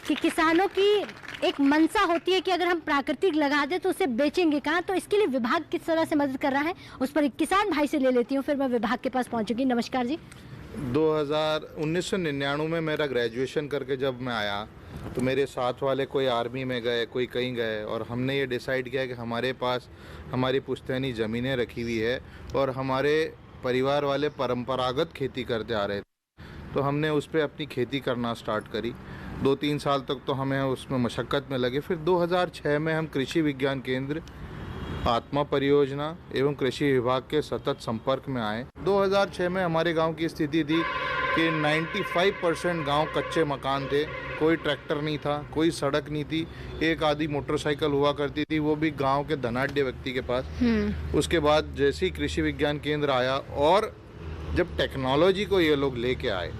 कि किसानों की एक मनसा होती है कि अगर हम प्राकृतिक लगा दें तो उसे बेचेंगे कहाँ, तो इसके लिए विभाग किस तरह से मदद कर रहा है उस पर एक किसान भाई से ले लेती हूँ, फिर मैं विभाग के पास पहुँचूंगी। नमस्कार जी। 1999 में मेरा ग्रेजुएशन करके जब मैं आया तो मेरे साथ वाले कोई आर्मी में गए, कोई कहीं गए, और हमने ये डिसाइड किया कि हमारे पास हमारी पुश्तैनी ज़मीनें रखी हुई है और हमारे परिवार वाले परंपरागत खेती करते आ रहे थे, तो हमने उस पर अपनी खेती करना स्टार्ट करी। 2-3 साल तक तो हमें उसमें मशक्क़त में लगे। फिर 2006 में हम कृषि विज्ञान केंद्र, आत्मा परियोजना एवं कृषि विभाग के सतत संपर्क में आए। 2006 में हमारे गांव की स्थिति थी कि 95% गांव कच्चे मकान थे, कोई ट्रैक्टर नहीं था, कोई सड़क नहीं थी, एक आधी मोटरसाइकिल हुआ करती थी, वो भी गांव के धनाढ्य व्यक्ति के पास। उसके बाद जैसे ही कृषि विज्ञान केंद्र आया और जब टेक्नोलॉजी को ये लोग लेके आए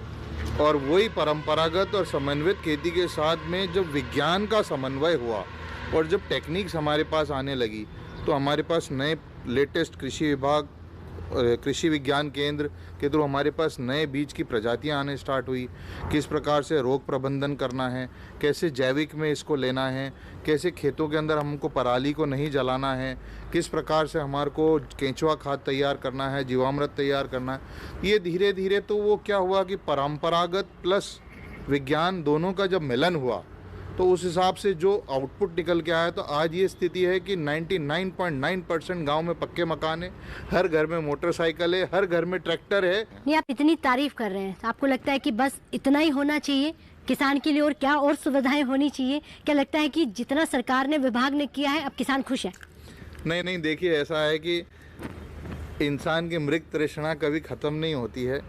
और वही परंपरागत और समन्वित खेती के साथ में जब विज्ञान का समन्वय हुआ और जब टेक्निक्स हमारे पास आने लगी, तो हमारे पास नए लेटेस्ट कृषि विभाग, कृषि विज्ञान केंद्र के थ्रू हमारे पास नए बीज की प्रजातियां आने स्टार्ट हुई। किस प्रकार से रोग प्रबंधन करना है, कैसे जैविक में इसको लेना है, कैसे खेतों के अंदर हमको पराली को नहीं जलाना है, किस प्रकार से हमारे को केंचुआ खाद तैयार करना है, जीवामृत तैयार करना है। ये धीरे धीरे तो वो क्या हुआ कि परंपरागत प्लस विज्ञान दोनों का जब मिलन हुआ तो उस हिसाब से जो आउटपुट निकल के आया, तो आज ये स्थिति है कि 99.9% गांव में पक्के मकान है, हर घर में मोटरसाइकिल है, हर घर में ट्रैक्टर है। नहीं, आप इतनी तारीफ कर रहे हैं, आपको लगता है कि बस इतना ही होना चाहिए किसान के लिए, और क्या और सुविधाएं होनी चाहिए? क्या लगता है कि जितना सरकार ने, विभाग ने किया है, अब किसान खुश है? नहीं, देखिए ऐसा है कि इंसान की मृग तृष्णा कभी ख़त्म नहीं होती है।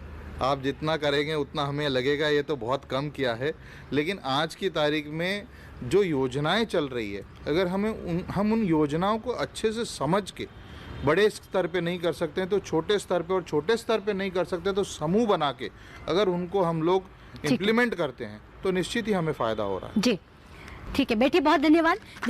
आप जितना करेंगे उतना हमें लगेगा ये तो बहुत कम किया है, लेकिन आज की तारीख में जो योजनाएं चल रही है, अगर हम उन योजनाओं को अच्छे से समझ के बड़े स्तर पे नहीं कर सकते हैं तो छोटे स्तर पे, और छोटे स्तर पे नहीं कर सकते तो समूह बना के अगर उनको हम लोग इम्प्लीमेंट करते हैं तो निश्चित ही हमें फ़ायदा हो रहा है। जी ठीक है बेटी, बहुत धन्यवाद।